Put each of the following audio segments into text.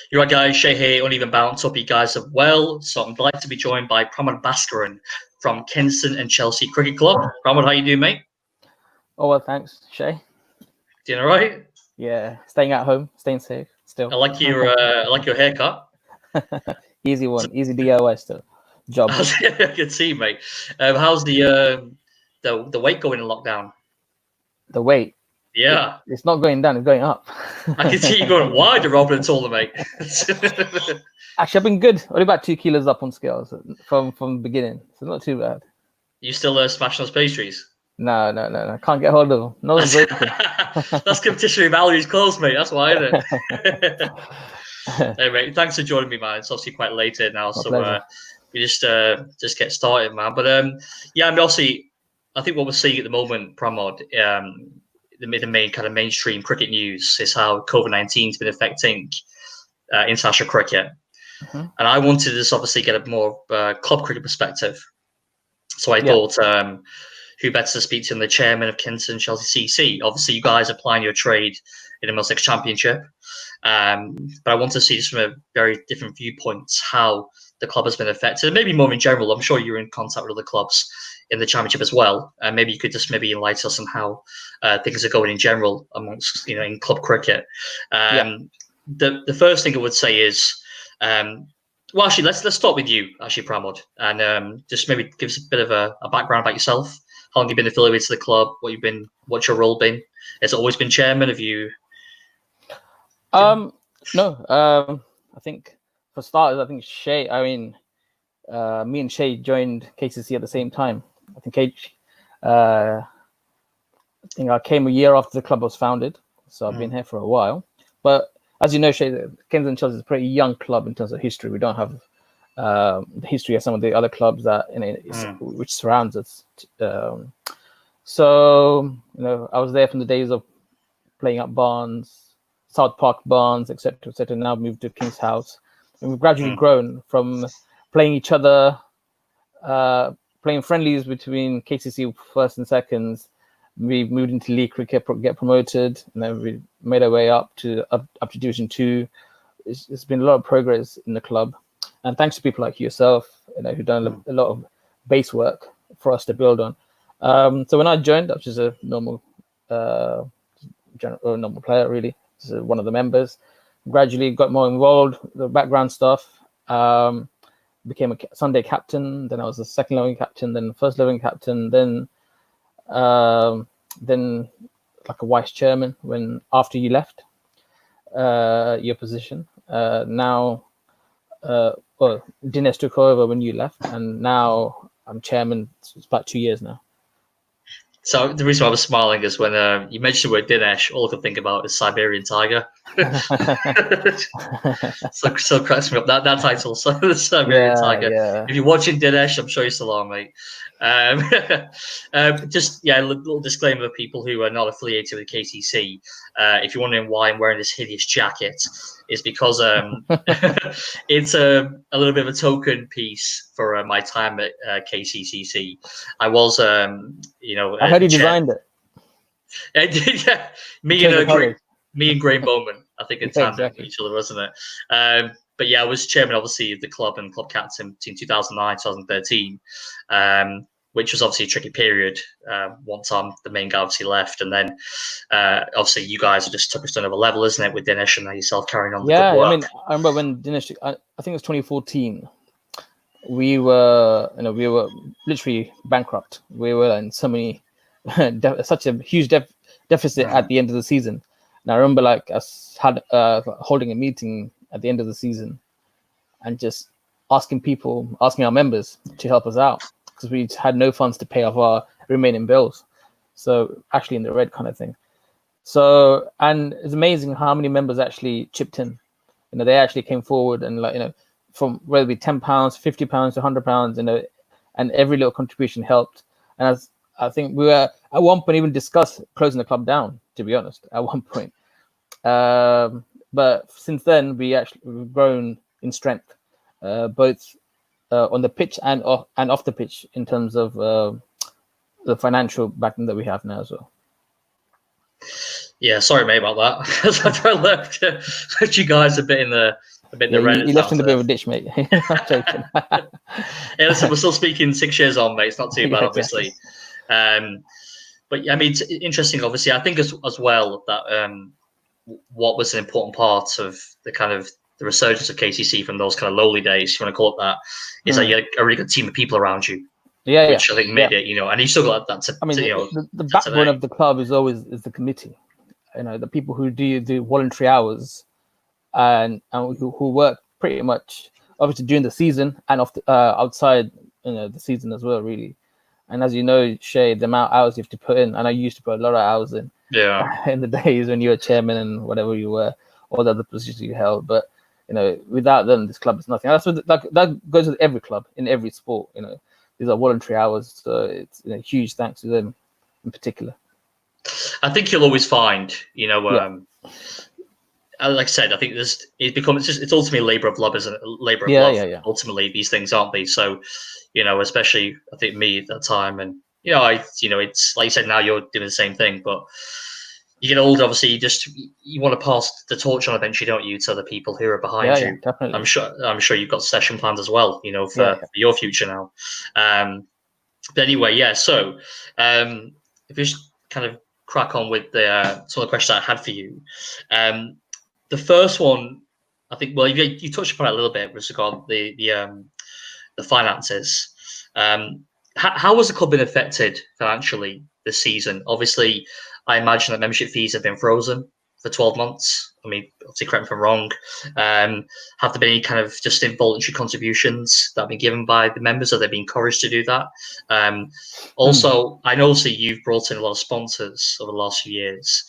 You're right, guys. Shay here, Uneven Bounce. Hope you guys are well. So I'm delighted to be joined by Pramod Bhaskaran from Kensington and Chelsea Cricket Club. Pramod, how you doing, mate? Oh, well, thanks, Shay. Doing all right? Yeah, staying at home, staying safe still. I like your haircut. Easy one, easy DIY still. Job. I can see, mate. How's the weight going in lockdown? The weight. Yeah. It's not going down, it's going up. I can see you going wider rather than taller, mate. Actually, I've been good. Only about 2 kilos up on scales from the beginning, so not too bad. You still smashing those pastries? No. Can't get hold of them. No one's broken. That's competition with Valerie's clothes, mate. That's why, isn't it? Hey, mate, thanks for joining me, man. It's obviously quite late here now, so we just get started, man. But yeah, I mean, obviously, I think what we're seeing at the moment, Pramod, the main kind of mainstream cricket news is how COVID-19 has been affecting international cricket. Mm-hmm. And I wanted to just obviously get a more club cricket perspective. So I thought, who better to speak to than the chairman of Kensington and Chelsea CC? Obviously, you guys are plying your trade in the Middlesex Championship. But I want to see just from a very different viewpoints how the club has been affected, and maybe more in general. I'm sure you're in contact with other clubs in the Championship as well. And maybe you could just maybe enlighten us on how things are going in general amongst, in club cricket. The first thing I would say is, well, actually, let's start with you, actually, Pramod, and just maybe give us a bit of a background about yourself. How long you've been affiliated to the club? What's your role been? Has it always been chairman? Have you? No. I think for starters, I think Shay. I mean, me and Shay joined KCC at the same time. I think I came a year after the club was founded, so I've been here for a while. But as you know, Shay, Kensington and Chelsea is a pretty young club in terms of history. We don't have the history of some of the other clubs that which surrounds us. So I was there from the days of playing at Barnes, South Park Barnes, etc., etc. Now moved to King's House, and we've gradually grown from playing each other, playing friendlies between KCC first and seconds. We moved into league cricket, get promoted, and then we made our way up to Division 2. It's been a lot of progress in the club, and thanks to people like yourself, who've done a lot of base work for us to build on. So when I joined, I was just a normal player, really, just one of the members. Gradually got more involved, the background stuff. Became a Sunday captain. Then I was the second 11 captain, then first 11 captain, then like a vice chairman after you left your position. Now, Dinesh took over when you left, and now I'm chairman. It's about 2 years now. So the reason why I was smiling is when you mentioned the word Dinesh, all I could think about is Siberian Tiger. so cracks me up that title. So the Siberian Tiger. Yeah. If you're watching Dinesh, I'm sure you still are, mate. Just a little disclaimer for people who are not affiliated with KCC. If you're wondering why I'm wearing this hideous jacket, is because it's a little bit of a token piece for my time at KCCC. I was, I heard you designed it. I did, yeah. Me and Graham Bowman, I think, in tandem with each other, wasn't it? But yeah, I was chairman, obviously, of the club and club captain between 2009 2013, which was obviously a tricky period. Once the main guy obviously left, and then obviously you guys just took us to another level, isn't it, with Dinesh and yourself carrying on the good work. I mean, I remember when Dinesh, I think it was 2014. We were literally bankrupt. We were in so many, such a huge deficit at the end of the season. And I remember us holding a meeting at the end of the season and just asking our members to help us out because we had no funds to pay off our remaining bills. So actually in the red kind of thing. So, and it's amazing how many members actually chipped in. They actually came forward and from whether it be £10, £50 to £100, and every little contribution helped. And I think we were at one point even discussed closing the club down, to be honest, at one point. But since then, we've grown in strength, both on the pitch and off the pitch in terms of the financial backing that we have now as well. Yeah, sorry, mate, about that. I left you guys a bit in the You left in a bit of a ditch, mate. I'm joking. Hey, listen, we're still speaking 6 years on, mate. It's not too bad, Yeah, obviously. But I mean, it's interesting, obviously. I think as well that what was an important part of the kind of the resurgence of KCC from those kind of lowly days, if you want to call it that, is that you had a really good team of people around you. Which I think made it, and you still got that. The backbone of the club is always the committee. The people who do voluntary hours and who work pretty much obviously during the season and outside the season as well, really. And as you know, Shay, the amount of hours you have to put in, and I used to put a lot of hours in. Yeah. In the days when you were chairman and whatever you were, all the other positions you held, but without them, this club is nothing. That's what that goes with every club in every sport. These are voluntary hours, so it's huge thanks to them in particular. I think you'll always find, like I said, I think it's ultimately a labor of love, isn't it? Labor of love. Yeah. Ultimately, these things, aren't they? So, especially I think me at that time, and it's like you said, now you're doing the same thing, but you get older, obviously, you want to pass the torch on eventually, don't you, to the people who are behind you? Yeah, definitely. I'm sure you've got session plans as well, for your future now. But anyway, yeah. So, if you just kind of crack on with some of the questions I had for you, the first one, I think, well, you touched upon it a little bit with regard the finances. How has the club been affected financially this season? Obviously, I imagine that membership fees have been frozen for 12 months. I mean, obviously, correct me if I'm wrong. Have there been any kind of just involuntary contributions that have been given by the members? Have they been encouraged to do that? Also, I know obviously you've brought in a lot of sponsors over the last few years.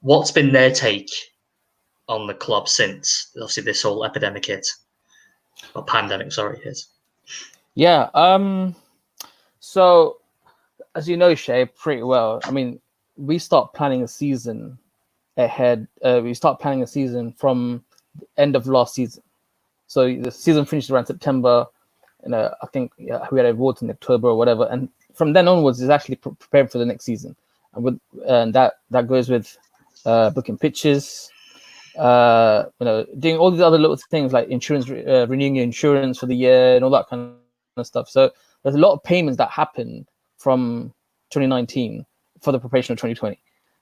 What's been their take on the club since obviously this whole epidemic hit? Or pandemic, sorry, hit. Yeah. So, as you know, Shay, pretty well. I mean, we start planning a season ahead. We start planning a season from the end of last season. So the season finished around September. I think we had awards in October or whatever. And from then onwards, is actually prepared for the next season. And that goes with booking pitches, doing all these other little things like insurance, renewing your insurance for the year and all that kind of stuff. So there's a lot of payments that happen from 2019 for the preparation of 2020.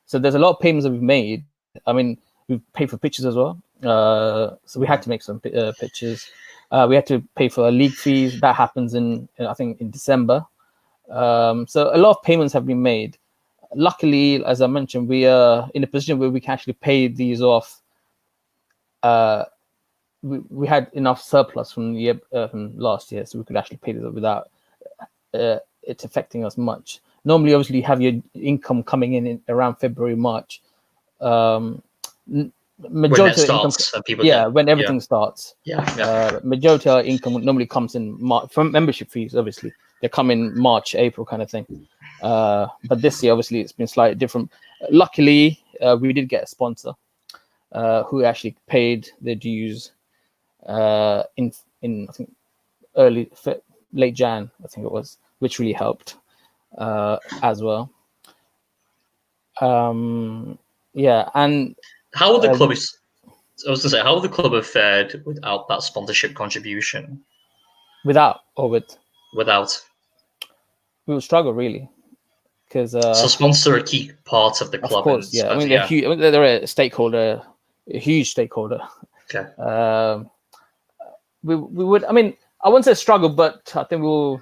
So there's a lot of payments that we've made. I mean, we've paid for pitches as well. So we had to make some pitches. We had to pay for league fees. That happens I think in December. So a lot of payments have been made. Luckily, as I mentioned, we are in a position where we can actually pay these off. We had enough surplus from last year, so we could actually pay this off without it affecting us much. Normally, obviously, you have your income coming in around February, March. Majority when it starts, when everything starts. Yeah. Majority of our income normally comes in March from membership fees. Obviously, they come in March, April, kind of thing. But this year, obviously, it's been slightly different. Luckily, we did get a sponsor who actually paid their dues in I think late Jan, I think it was, which really helped as well. And how would the club? I was going to say, how would the club have fared without that sponsorship contribution? Without or with? Without. We would struggle really, because so sponsors are a key part of the club. Of course, yeah. I mean, they're huge. I mean, they're a stakeholder, a huge stakeholder. Okay. We would. I mean, I wouldn't say struggle, but I think we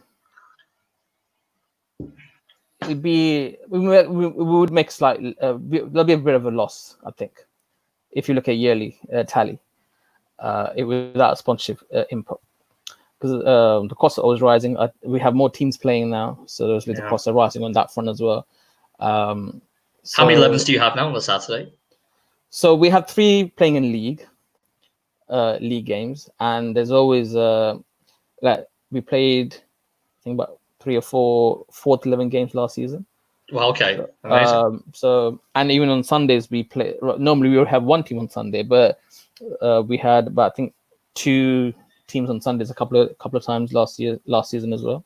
would make slightly. There'll be a bit of a loss, I think, if you look at yearly tally. Without sponsorship input, because the costs are always rising. We have more teams playing now, so obviously the costs are rising on that front as well. How many 11s do you have now on the Saturday? So we have 3 playing in league games, and there's always like we played, I think about 3 or 4 4th 11 games last season. Well, okay, amazing. So and even on Sundays we play. Normally we would have 1 team on Sunday, but we had about, I think, 2 teams on Sundays a couple of times last season as well.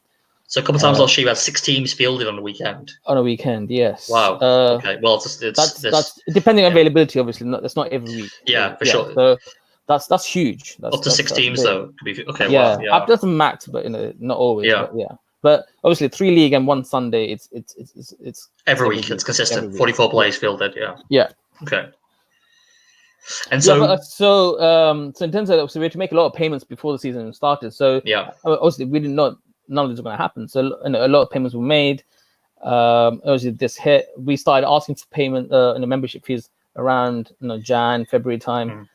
So a couple of times last year, you had 6 teams fielded on a weekend. On a weekend, yes. Wow. Okay. Well, that's depending on availability. Obviously, that's not every week. Yeah, for sure. So That's huge. Up to 6 teams, though. Could be, okay, yeah, well, yeah. up to the max, but not always. Yeah. But, yeah. But obviously, 3 league and 1 Sunday. It's every week. It's consistent. 44 players fielded. Yeah. Yeah. Okay. And so, but, so in terms of, so we had to make a lot of payments before the season started. So yeah, obviously we did not. None of this was going to happen. So a lot of payments were made. Obviously this hit. We started asking for payment in the membership fees around Jan, February time,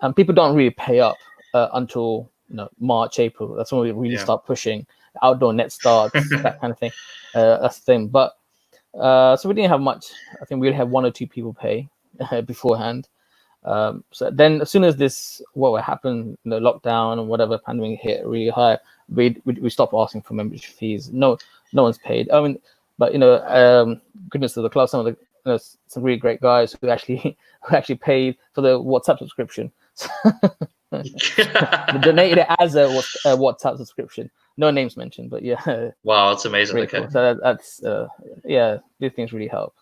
and people don't really pay up until March, April. That's when we really start pushing outdoor net starts, that kind of thing. That's the thing. But so we didn't have much. I think we only had 1 or 2 people pay beforehand. So then, as soon as this what happened, the lockdown and whatever pandemic hit really high, we stopped asking for membership fees. No one's paid. I mean, but goodness to the club, some of the some really great guys who actually paid for the WhatsApp subscription. They donated it as a WhatsApp subscription. No names mentioned, but yeah. Wow, that's amazing. Okay, cool. So that's these things really help.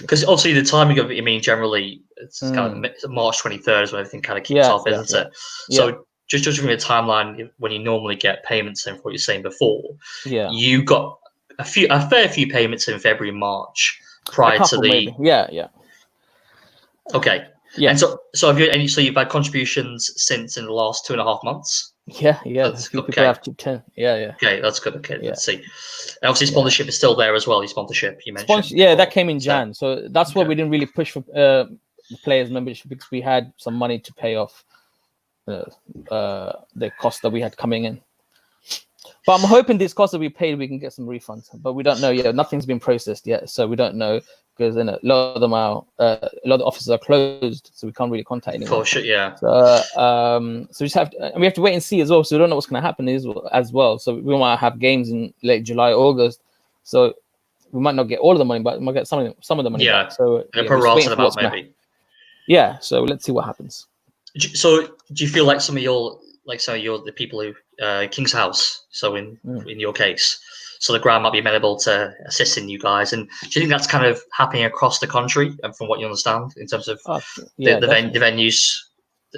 Because obviously the timing of it, I mean, generally it's kind of March 23rd is when everything kind of kicks off, isn't it? So just judging the timeline, when you normally get payments in, for what you're saying before, you got a fair few payments in February, March prior to the maybe. Okay. Yeah. And so have you? So you've had contributions since in the last 2.5 months. Yeah. That's people have to 10. Yeah. Okay, that's good. Okay, let's see. And obviously, sponsorship is still there as well. Your sponsorship you mentioned. That came in Jan. So that's why we didn't really push for players' membership, because we had some money to pay off the costs that we had coming in. But I'm hoping these costs that we paid, we can get some refunds. But we don't know yet. Nothing's been processed yet, so we don't know, because a lot of them are a lot of the offices are closed, so we can't really contact anyone. For sure, yeah. So we just have to, and we have to wait and see as well. So we don't know what's going to happen as well. So we might have games in late July, August. So we might not get all of the money, but we might get some of the money back. So prorated amount maybe. Yeah. So let's see what happens. So do you feel like the people who King's House? So in your case. So the ground might be amenable to assisting you guys, and do you think that's kind of happening across the country? And from what you understand, in terms of the venues,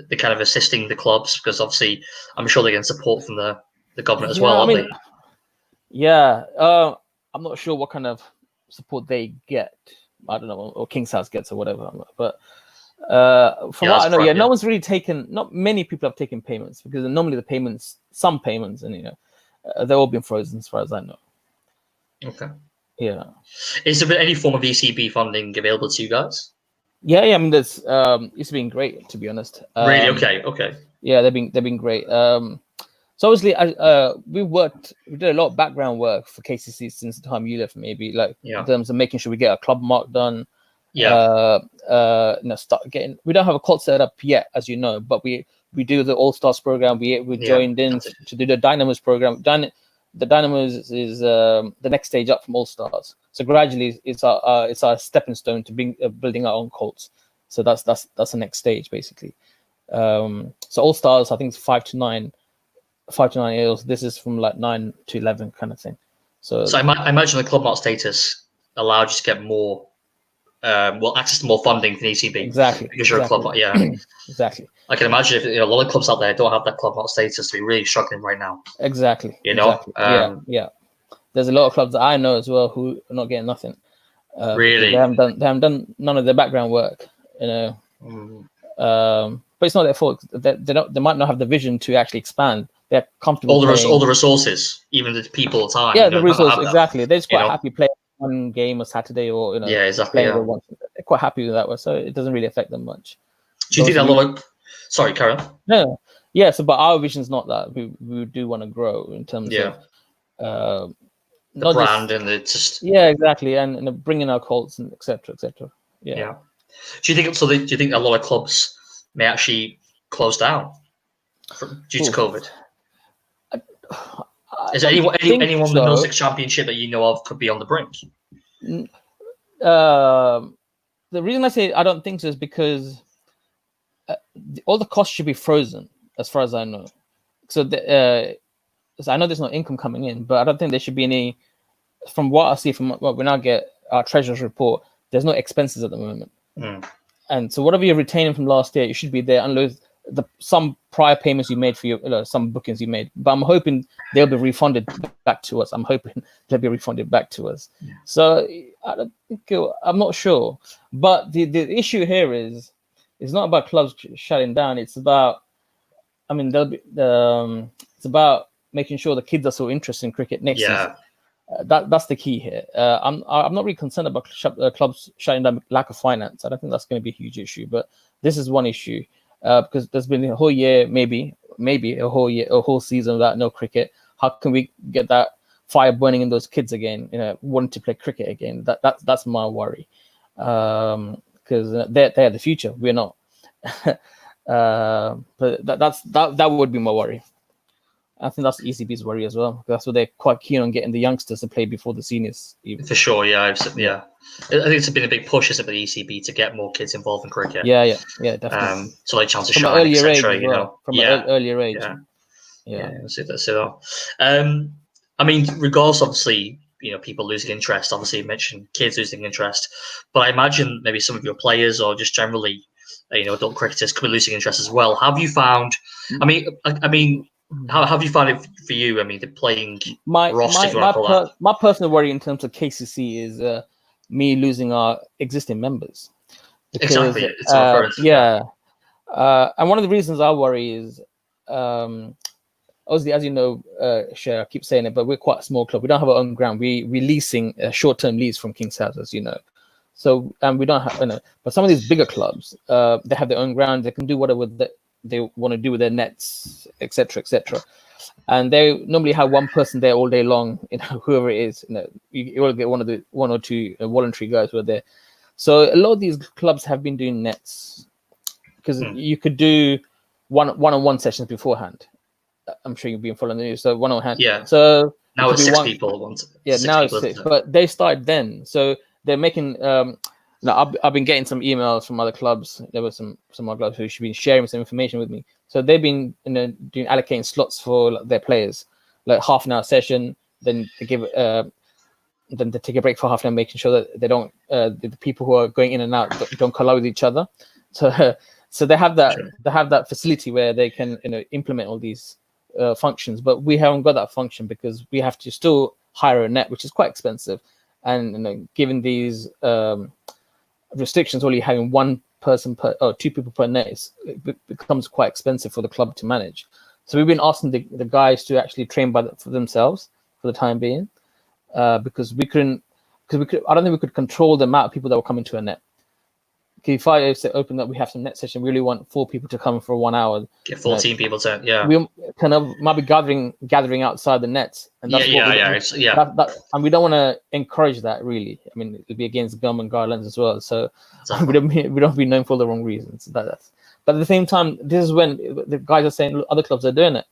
the kind of assisting the clubs, because obviously I'm sure they're getting support from the government as well, aren't they? Yeah, I'm not sure what kind of support they get. I don't know, or King's House gets or whatever. But from what I know, no one's really taken. Not many people have taken payments, because normally some payments, and they've all been frozen as far as I know. Okay. Yeah. Is there any form of ECB funding available to you guys? Yeah. I mean, it's been great, to be honest. Really? Okay. Yeah, they've been great. So obviously, we did a lot of background work for KCC since the time you left, maybe, in terms of making sure we get a club mark done. Yeah. Start getting. We don't have a cult set up yet, as you know, but we do the All Stars program. We joined in to do the Dynamos program. The Dynamos is the next stage up from All Stars. So gradually, it's our stepping stone to building our own cults. So that's the next stage, basically. So All Stars, I think it's 5 to 9 years. This is from 9 to 11 kind of thing. So I imagine the club mark status allowed you to get more. Access to more funding from ECB. Exactly. Because you're a club, Exactly. I can imagine if a lot of clubs out there don't have that club mark status to be really struggling right now. Exactly. Exactly. Yeah. There's a lot of clubs that I know as well who are not getting nothing. Really? They haven't done none of their background work. But it's not their fault. They might not have the vision to actually expand. They're comfortable. All the resources, even the people, time. Yeah, the resources, exactly. They're just quite happy playing one game a Saturday, or exactly. They're quite happy with that way, so it doesn't really affect them much. Do you think that a lot of? Sorry, Karen. No, yeah. So, but our vision is not that we do want to grow in terms of the brand and the just exactly, and bringing our cults and etc. Yeah. Do you think so? Do you think a lot of clubs may actually close down due to COVID? Is there anyone in the Middlesex Championship that you know of could be on the brink? The reason I say I don't think so is because all the costs should be frozen, as far as I know. So, so I know there's no income coming in, but I don't think there should be any. From what I see, from what we now get our treasurer's report, there's no expenses at the moment. And so whatever you're retaining from last year, you should be there, unless some prior payments you made for your some bookings you made, but I'm hoping they'll be refunded back to us. So I don't think I'm not sure, but the issue here is it's not about clubs shutting down. It's about, I mean, it's about making sure the kids are so interested in cricket next season. That's the key here. I'm not really concerned about clubs shutting down lack of finance. I don't think that's going to be a huge issue, but this is one issue because there's been a whole year, maybe a whole season without no cricket. How can we get that fire burning in those kids again? Wanting to play cricket again. That's my worry, because they're the future. We're not. But that would be my worry. I think that's ECB's worry as well. That's what they're quite keen on, getting the youngsters to play before the seniors. Even. For sure, yeah. I think it's been a big push, isn't it, by the ECB to get more kids involved in cricket. Yeah, definitely. So like chance to from shine, an earlier age, from an earlier age. That's it. I mean, regardless, obviously, people losing interest. Obviously, you mentioned kids losing interest, but I imagine maybe some of your players or just generally, adult cricketers could be losing interest as well. Have you found? I mean. How have you found it for you? I mean, the playing roster, if you want to call that. My personal worry in terms of KCC is me losing our existing members. Because, exactly, it's our current. And one of the reasons I worry is, obviously, as you know, Cher, I keep saying it, but we're quite a small club. We don't have our own ground. We're leasing a short-term lease from King's House, as you know. So, and we don't have, but some of these bigger clubs, they have their own ground. They can do whatever they want to do with their nets, etc., and they normally have one person there all day long. Whoever it is, you will get one or two voluntary guys who are there. So a lot of these clubs have been doing nets because you could do one-on-one sessions beforehand. I'm sure you've been following the news. So one-on-one. Yeah. So now it's 6 people. Now it's 6, but they started then. So they're making. I've been getting some emails from other clubs. There were some other clubs who've been sharing some information with me. So they've been doing allocating slots for their players, like half an hour session. Then they give then they take a break for half an hour, making sure that they don't the people who are going in and out don't collide with each other. So they have that facility where they can implement all these functions. But we haven't got that function because we have to still hire a net, which is quite expensive, and given these restrictions, only having one person or 2 people per net it becomes quite expensive for the club to manage. So we've been asking the guys to actually train for themselves for the time being, because I don't think we could control the amount of people that will come into a net. If I say open up, we have some net session. We really want 4 people to come for 1 hour. Get 14 people to We kind of might be gathering outside the nets, and that's and we don't want to encourage that really. I mean, it'd be against government guidelines as well. So we don't be known for the wrong reasons. But at the same time, this is when the guys are saying, look, other clubs are doing it.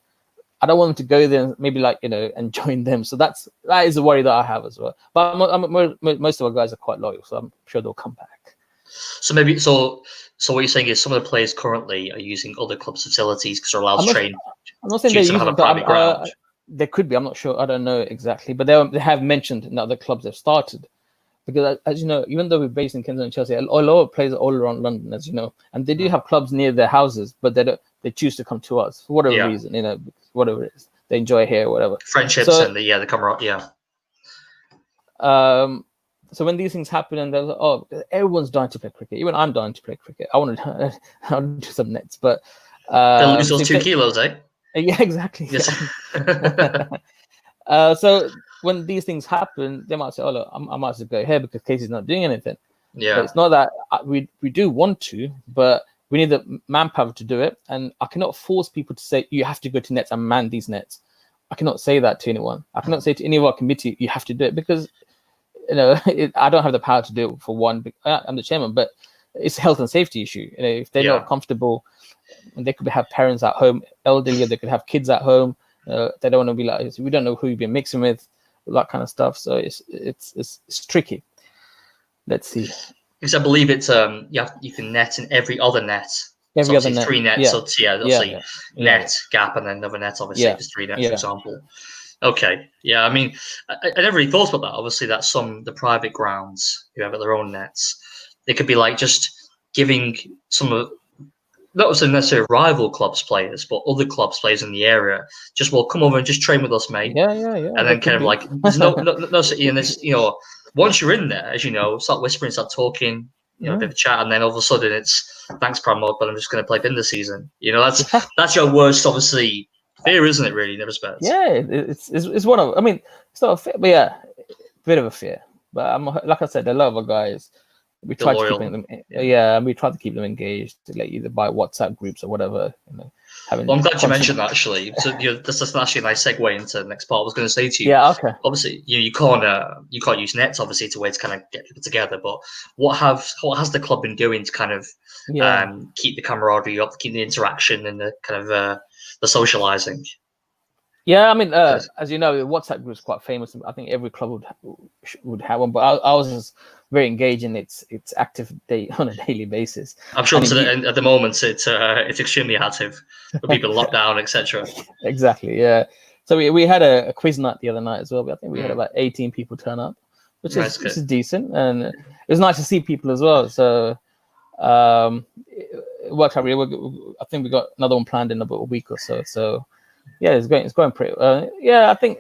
I don't want them to go there and maybe and join them. So that is a worry that I have as well. But most of our guys are quite loyal, so I'm sure they'll come back. So maybe so what you're saying is some of the players currently are using other clubs' facilities because they're allowed to train. I'm not saying they're using a private ground. They could be. I'm not sure. I don't know exactly, but they have mentioned in other clubs they've started, because as you know, even though we're based in Kensington and Chelsea, a lot of players are all around London, as you know, and they do have clubs near their houses, but they choose to come to us for whatever reason, whatever it is, they enjoy here, whatever friendships and the camaraderie. So when these things happen and they're like, oh, everyone's dying to play cricket. Even I'm dying to play cricket. I want to do some nets, but they'll lose those 2 kilos, eh? Yeah, exactly. Yes. So when these things happen, they might say, oh, look, I might as well go here because Casey's not doing anything. Yeah. But it's not that we do want to, but we need the manpower to do it. And I cannot force people to say, you have to go to nets and man these nets. I cannot say that to anyone. I cannot say to any of our committee, you have to do it, because I don't have the power to do it for one. I'm the chairman, but it's a health and safety issue. If they're not comfortable, and they could have parents at home, elderly, they could have kids at home. They don't want to be like, we don't know who you've been mixing with, that kind of stuff. So it's tricky. Let's see. Because I believe it's you can net in every other net. Every other net. 3 nets. So obviously net, gap, and then another net. Obviously, if it's 3 nets, for example. Okay. Yeah. I mean, I never really thought about that. Obviously, that the private grounds who have their own nets, they could be like just giving some of not necessarily rival clubs players, but other clubs players in the area, just will come over and just train with us, mate. Yeah. And then kind of like there's no in this, once you're in there, as you know, start whispering, start talking, a bit of a chat, and then all of a sudden it's thanks Pramod, but I'm just going to play bin this season. That's your worst, obviously, fear, isn't it? Really, in respect. Yeah, it's one of. I mean, it's not a fear, but yeah, bit of a fear. But like I said, a lot of our guys. We try to keep them, we try to keep them engaged, like either by WhatsApp groups or whatever. Well, I'm glad you mentioned that actually. So this is actually a nice segue into the next part. I was going to say to you. Yeah, okay. Obviously, you can't use nets obviously to kind of get people together. But what has the club been doing to kind of keep the camaraderie up, keep the interaction and the kind of the socializing? Yeah, I mean, as you know, the WhatsApp group is quite famous. I think every club would have one, but ours is very engaging. It's active on a daily basis. I'm sure at the moment it's extremely active with people locked down, etc. Exactly, yeah. So we had a quiz night the other night as well. But I think we had about 18 people turn up, which is decent, and it was nice to see people as well. So it worked out really well. I think we got another one planned in about a week or so. So. Yeah, it's going pretty. I think.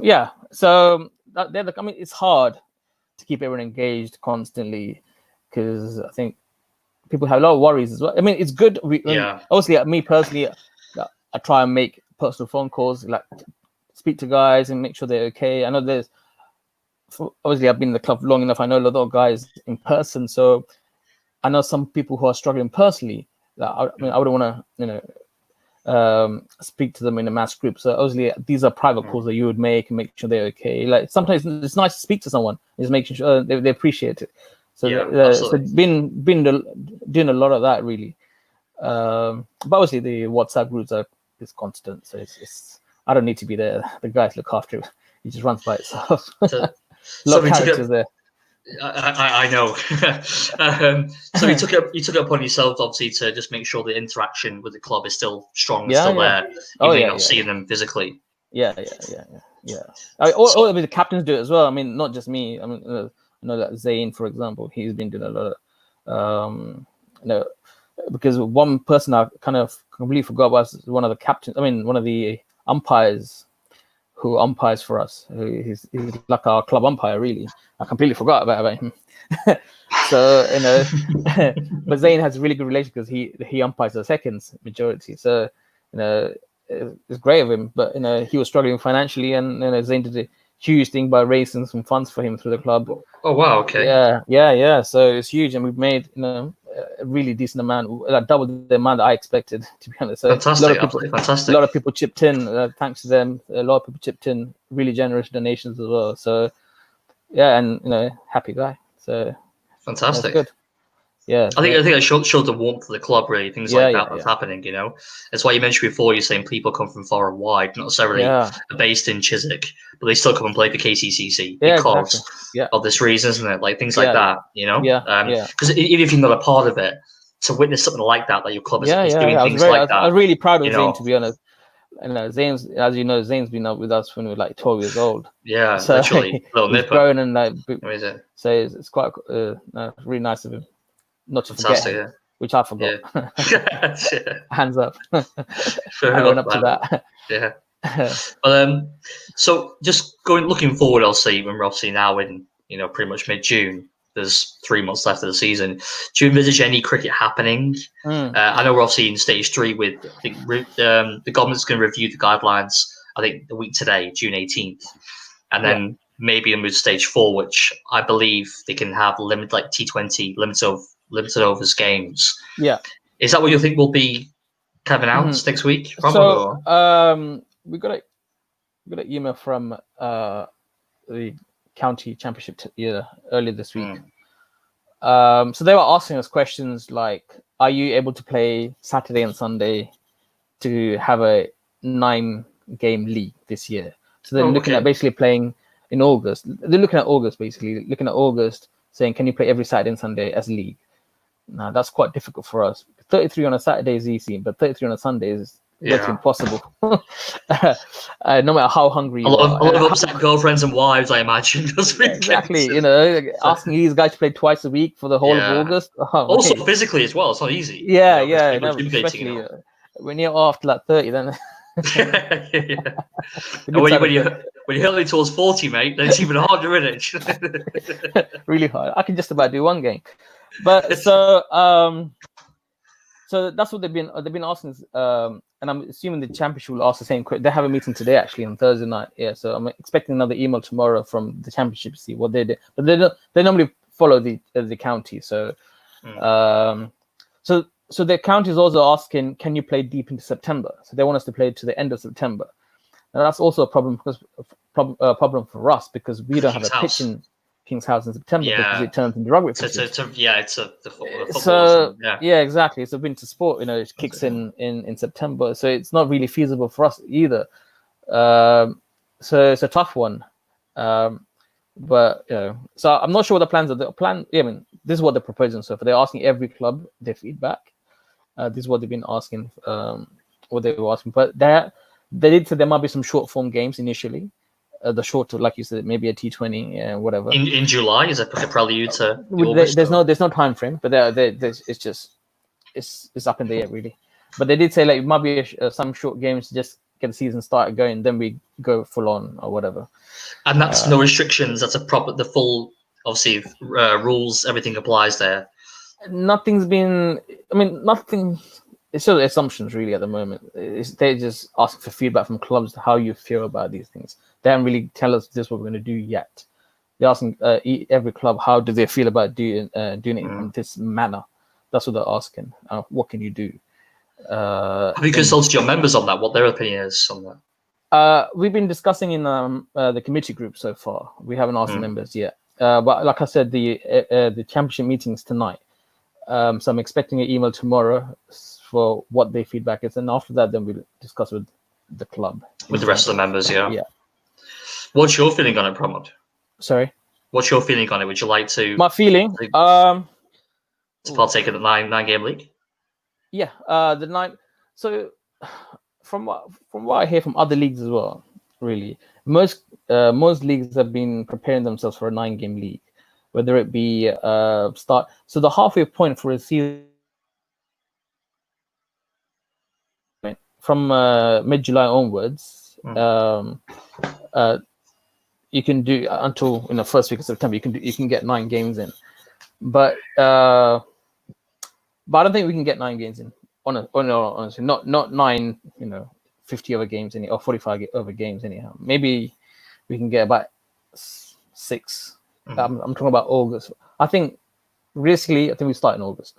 Yeah, so I mean, it's hard to keep everyone engaged constantly because I think people have a lot of worries as well. I mean, it's good. Obviously, me personally, I try and make personal phone calls, like speak to guys and make sure they're okay. I know obviously I've been in the club long enough. I know a lot of guys in person, so I know some people who are struggling personally. I wouldn't want to, speak to them in a mass group. So obviously these are private calls that you would make and make sure they're okay. Like sometimes it's nice to speak to someone, just making sure they appreciate it. So so been doing a lot of that really. But obviously the WhatsApp groups is constant, so it's I don't need to be there. The guys look after it. It just runs by itself. A lot of characters there. I know. So you took it upon yourself, obviously, to just make sure the interaction with the club is still strong and still there, even you're not seeing them physically. Yeah. All the captains do it as well. I mean, not just me. I mean, I know that Zayn, for example, he's been doing a lot of, because one person I kind of completely forgot was one of the captains. I mean, one of the umpires who umpires for us. He's like our club umpire, really. I completely forgot about him. So, but Zayn has a really good relation because he umpires the seconds majority. So, it's great of him. But, he was struggling financially, and, Zayn did a huge thing by raising some funds for him through the club. Oh, wow. Okay. Yeah. So it's huge. And we've made, a really decent amount, like double the amount that I expected, to be honest. So fantastic. A lot of people chipped in, thanks to them. A lot of people chipped in, really generous donations as well. So, yeah, and, happy guy. So fantastic. That's good. Yeah, I think it showed the warmth of the club, really. Things like that's happening. That's why you mentioned before. You're saying people come from far and wide, not necessarily based in Chiswick, but they still come and play for KCCC because of this reason, isn't it? Like things like that, Because even if you're not a part of it, to witness something like that your club is doing things like that. I'm really proud of Zayn, to be honest. And Zayn's, as you know, Zayn's been up with us when we were like 12 years old. Yeah, so literally, little nipper. Grown and amazing. So it's quite really nice of him. Not to forget, which I forgot. Yeah. Hands up. Fair I went enough, up to that. Yeah. But so just looking forward, I'll say when we're obviously now in pretty much mid-June. There's 3 months left of the season. Do you envisage any cricket happening? I know we're obviously in stage 3 with the government's going to review the guidelines. I think the week today, June 18th, and then maybe move to stage 4, which I believe they can have like T20 limited overs games. Yeah. Is that what you think will be kind of announced next week? So we got an email from the county championship earlier this week. So they were asking us questions like, are you able to play Saturday and Sunday to have a 9-game league this year? So they're looking at basically playing in August. They're looking at August, saying, can you play every Saturday and Sunday as a league? Now, that's quite difficult for us. 33 on a Saturday is easy, but 33 on a Sunday is virtually impossible. No matter how hungry you are. A lot of upset girlfriends and wives, I imagine. Exactly, asking these guys to play twice a week for the whole of August. Oh, also physically as well, it's not easy. Yeah, especially when you're after like 30, then. And when you're hurtling towards 40, mate, then it's even harder, isn't it? Really hard. I can just about do one game, but so that's what they've been asking, and I'm assuming the championship will ask the same question. They have a meeting today, actually, on Thursday night. Yeah, so I'm expecting another email tomorrow from the championship to see what they did. But they normally follow the county. So, so the county is also asking, can you play deep into September? So they want us to play to the end of September. Now that's also a problem problem for us because we don't have a pitch in King's House in September because it turns into rugby. It's the football. So exactly. So winter sport, it kicks in September. So it's not really feasible for us either. So it's a tough one. But so I'm not sure what the plans are. The plan, this is what they're proposing. So they're asking every club their feedback. This is what they've been asking. What they were asking, but they did say there might be some short form games initially. The short, like you said, maybe a T20, whatever. In July, is that like a prelude to? There's no time frame, but it's up in the air really. But they did say like it might be some short games to just get the season started going, then we go full on or whatever. And that's no restrictions. That's the full obviously rules. Everything applies there. Nothing's been. Nothing. It's sort of assumptions really at the moment. They're just asking for feedback from clubs how you feel about these things. They haven't really tell us this is what we're going to do yet. They're asking every club how do they feel about doing it in this manner. That's what they're asking. What can you do? Have you consulted your members on that? What their opinion is on that? We've been discussing in the committee group so far. We haven't asked the members yet. But like I said, the championship meeting's tonight. So I'm expecting an email tomorrow for what their feedback is, and after that, then we'll discuss with the club. With the rest of the members, yeah. What's your feeling on it, Pramod? Sorry? What's your feeling on it? Would you like to... My feeling? To partake in the nine-game league? Yeah, the 9... So, from what I hear from other leagues as well, really, most leagues have been preparing themselves for a 9-game league, whether it be start... So the halfway point for a season from mid-July onwards, you can do until first week of September. You can get 9 games in, but I don't think we can get 9 games in. Honestly, not 9. 50 other games or 45 other games anyhow. Maybe we can get about 6. I'm talking about August. I think realistically, we start in August.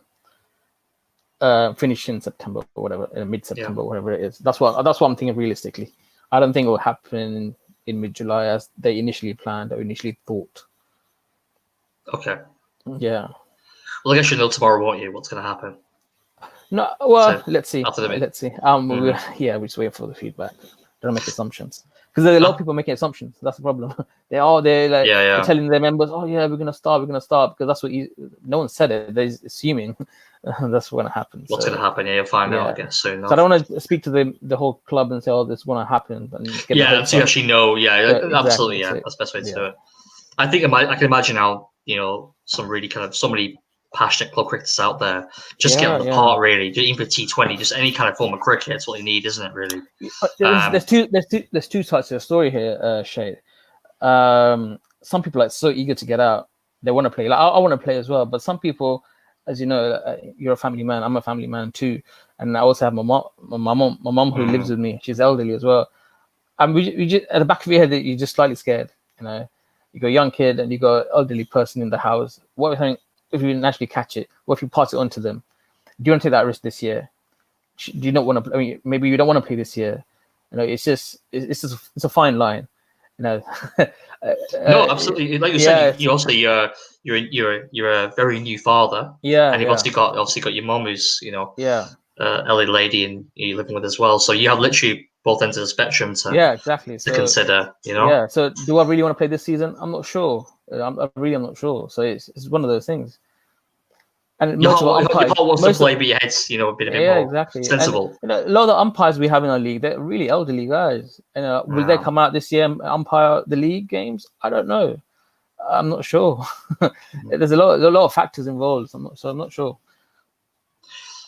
Finish in September or whatever, mid-September, whatever it is. That's what I'm thinking realistically. I don't think it will happen in mid-July as they initially planned or initially thought. Okay. Yeah. Well, I guess you'll know tomorrow, won't you? What's going to happen? No. Well, let's see. Let's see. We're just waiting for the feedback. Don't make assumptions because there are a lot of people making assumptions. That's the problem. They're telling their members, "Oh yeah, we're gonna start," because that's what no one said it. They're assuming that's going to happen. What's going to happen? Yeah, you'll find out, I guess, soon. So I don't want to speak to the whole club and say, "Oh, this is going to happen." And so you actually know. Yeah, absolutely. Exactly. Yeah, that's the best way to do it. I think I can imagine how some really so many passionate club cricketers out there just get on the part really, even for T20, just any kind of form of cricket. That's what you need, isn't it? Really. There's two sides to the story here, Shay. Some people are so eager to get out; they want to play. Like I want to play as well, but some people, as you know, you're a family man. I'm a family man too, and I also have my mom who lives with me. She's elderly as well. And we just, at the back of your head, you're just slightly scared. You got a young kid and you got an elderly person in the house. What if you didn't actually catch it? What if you pass it on to them? Do you want to take that risk this year? Do you not want to? Maybe you don't want to play this year. It's a fine line. No, absolutely. Like you said, you also you're a very new father. Yeah, and you've obviously got your mom who's elderly lady and you're living with as well. So you have literally both ends of the spectrum to consider. Yeah. So do I really want to play this season? I'm not sure. I'm not sure. So it's one of those things. And most of our umpires, your heart wants to play, but your head's, a bit more exactly. sensible. And, a lot of the umpires we have in our league, they're really elderly guys. And will they come out this year and umpire the league games? I don't know. I'm not sure. There's a lot of factors involved. I'm not sure.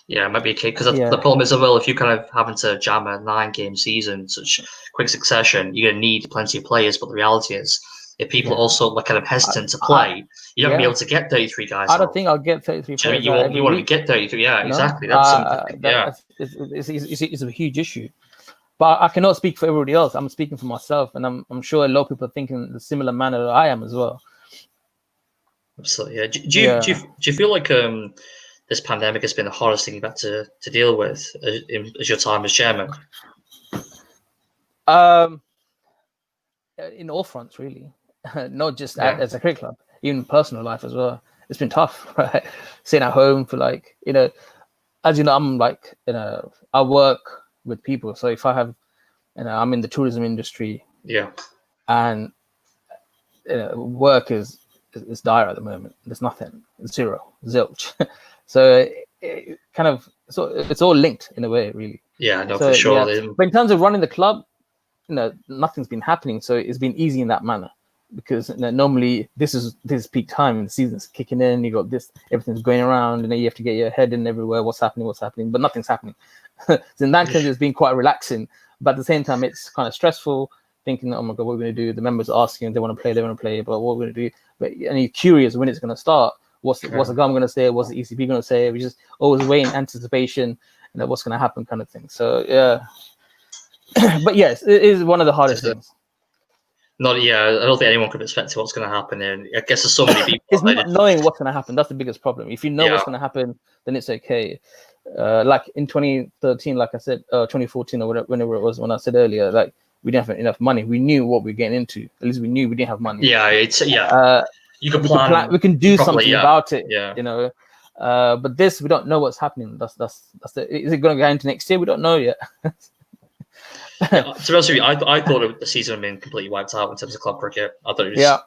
Yeah, it might be a case because the problem is, well, if you're kind of having to jam a 9-game season, such quick succession, you're going to need plenty of players. But the reality is, if people are also kind of hesitant to play, you're not going to be able to get 33 guys. I don't think I'll get 33 players. You want to get 33. Yeah, no? Exactly. That's something. It's a huge issue. But I cannot speak for everybody else. I'm speaking for myself, and I'm sure a lot of people are thinking in a similar manner that I am as well. Absolutely. Yeah. Do you feel like this pandemic has been the hardest thing you've had to deal with as your time as chairman? In all fronts, really. Not just as a cricket club, even personal life as well. It's been tough, right? Sitting at home for as you know, I'm I work with people. So if I have, I'm in the tourism industry. Yeah. And work is dire at the moment. There's nothing, zero, zilch. So it's all linked in a way, really. Yeah, no, for sure. Yeah. But in terms of running the club, nothing's been happening. So it's been easy in that manner because normally this is peak time and the season's kicking in. You got this, everything's going around, and you have to get your head in everywhere. What's happening? But nothing's happening. So in that sense, it's been quite relaxing. But at the same time, it's kind of stressful. Thinking, oh my God, what are we going to do? The members are asking, they want to play, but what are we going to do? And you're curious when it's going to start. What's the government going to say? What's the ECB going to say? We just always wait in anticipation, what's going to happen, kind of thing. So yeah, but yes, it is one of the hardest things. I don't think anyone could expect what's going to happen. And I guess there's so many people. It's not knowing what's going to happen. That's the biggest problem. If you know what's going to happen, then it's okay. Like in 2013, like I said, 2014 or whenever it was, when I said earlier, we didn't have enough money. We knew what we were getting into. At least we knew we didn't have money. Yeah, you can plan. We can do something about it. Yeah. But this, we don't know what's happening. That's is it going to go into next year? We don't know yet. To be honest with you, I thought the season had been completely wiped out in terms of club cricket. I thought it was,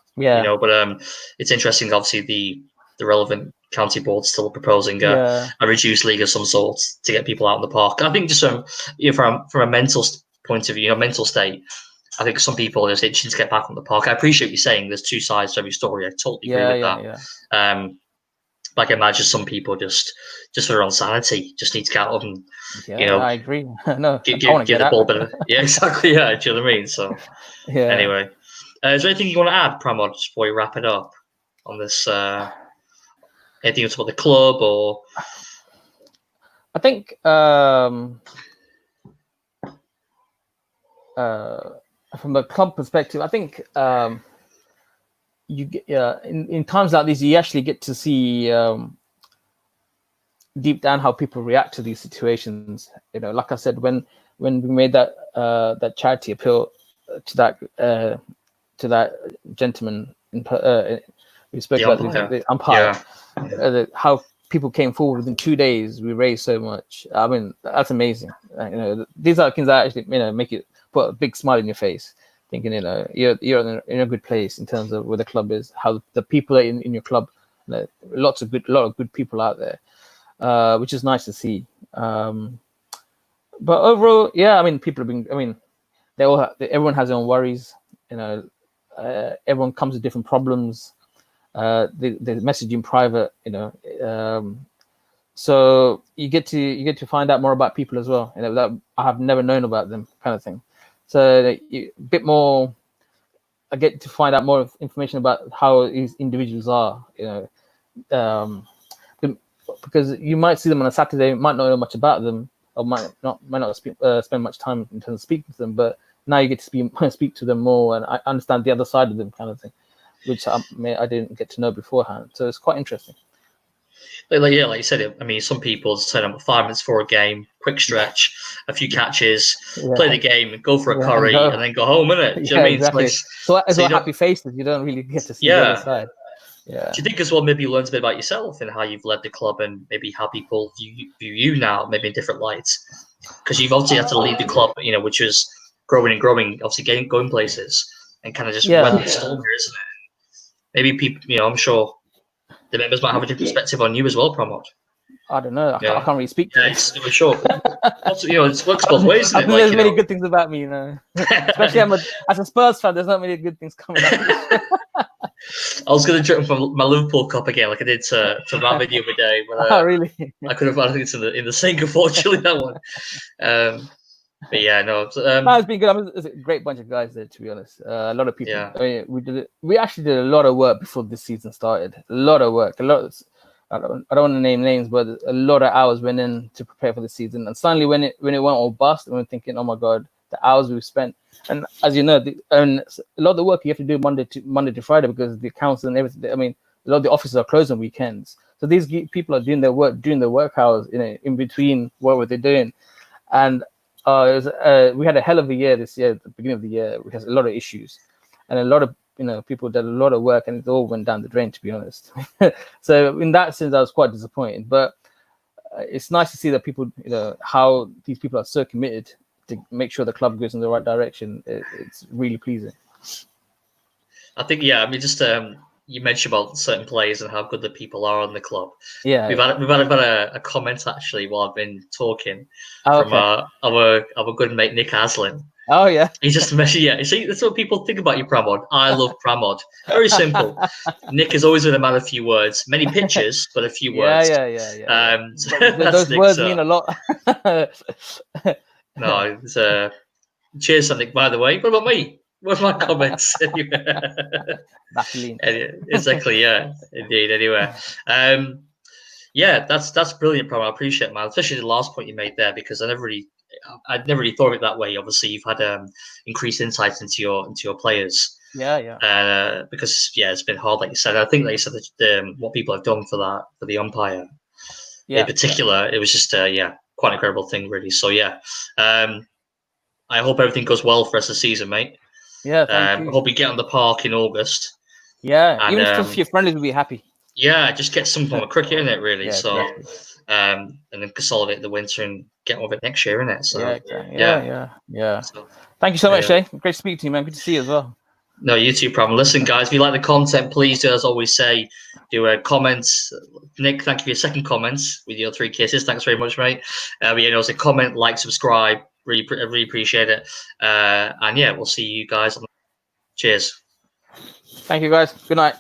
but it's interesting. Obviously, the relevant county board's still proposing a reduced league of some sort to get people out in the park. And I think just from a mental point of view, mental state, I think some people are just itching to get back on the park. I appreciate you saying there's two sides to every story. I totally agree with that. Yeah. Like I imagine some people just for their own sanity just need to get up and I agree. No, give the ball a bit of exactly. Yeah, do you know what I mean? So anyway, is there anything you want to add, Pramod, just before we wrap it up on this? Anything else about the club or? I think from a club perspective, I think you get in times like these, you actually get to see deep down how people react to these situations. Like I said, when we made that charity appeal to that gentleman we spoke about the umpire, how people came forward within 2 days. We raised so much. I mean, that's amazing. These are things that actually make it put a big smile on your face, thinking you're in a good place in terms of where the club is, how the people are in your club. A lot of good people out there, which is nice to see. But overall, I mean, people have been. I mean, everyone has their own worries. Everyone comes with different problems. They message in private. So you get to find out more about people as well. That I have never known about them, kind of thing. So a bit more, I get to find out more information about how these individuals are, because you might see them on a Saturday, might not know much about them, or might not spend much time in terms of speaking to them. But now you get to speak to them more, and I understand the other side of them, kind of thing, which I didn't get to know beforehand. So it's quite interesting. Like you said, I mean, some people turn up 5 minutes for a game, quick stretch, a few catches, play the game, go for a curry, and then go home, innit? Do you know what I mean? Exactly. So happy faces, you don't really get to see the other side. Yeah. Do you think as well, maybe you learned a bit about yourself and how you've led the club and maybe how people view you now, maybe in different lights? Because you've obviously had to lead the club, which was growing and growing, obviously going places and kind of just weather the storm here, isn't it? Maybe people, I'm sure the members might have a different perspective on you as well, Pramod. I don't know. I can't really speak to it. it. For sure. Also, it works both ways, isn't I it? think there's many good things about me, Especially as a Spurs fan, there's not many good things coming out. I was going to jump from my Liverpool cup again, like I did to Rabbit the other day, but oh, really? I could have added it in the sink, unfortunately, that one. But yeah, no. It's been good. I mean, it's a great bunch of guys there, to be honest. A lot of people. Yeah. I mean, we actually did a lot of work before this season started. A lot of work. I don't want to name names, but a lot of hours went in to prepare for the season. And suddenly, when it went all bust, we were thinking, "Oh my God, the hours we've spent." And as you know, a lot of the work you have to do Monday to Friday because the council and everything. I mean, a lot of the offices are closed on weekends, so these people are doing their work during their work hours, in between what were they doing, and. We had a hell of a year this year. At the beginning of the year, we had a lot of issues, and a lot of people did a lot of work, and it all went down the drain. To be honest, so in that sense, I was quite disappointed. But it's nice to see that people, how these people are so committed to make sure the club goes in the right direction. It's really pleasing. I think, I mean, just you mentioned about certain players and how good the people are on the club. Yeah, we've had a comment actually while I've been talking from our good mate Nick Aslin. Oh yeah, he just mentioned See, that's what people think about you, Pramod. I love Pramod. Very simple. Nick has always been a man of few words, many pictures, but a few words. Those words mean a lot. No, it's cheers, Nick. By the way, what about me? What are my comments? Exactly, yeah, indeed. Anyway, that's brilliant, Pram. I appreciate it, man. Especially the last point you made there, because I'd never really thought of it that way. Obviously, you've had increased insights into your players. Because it's been hard, like you said. I think, like you said, what people have done for the umpire, in particular, it was just quite an incredible thing, really. So I hope everything goes well for the rest of the season, mate. Thank you. I hope we get on the park in August. And, even if your friendlies will be happy. Just get some form of cricket in it, really. Exactly. And then consolidate the winter and get on with it next year, innit? So So, thank you so much, Shay. Great to speak to you, man. Good to see you as well. No, you too, Pram. Listen, guys, if you like the content, please do, as always say, do comments. Nick, thank you for your second comments with your 3 kisses. Thanks very much, mate. Also comment, like, subscribe. Really appreciate it. And we'll see you guys. Cheers. Thank you, guys. Good night.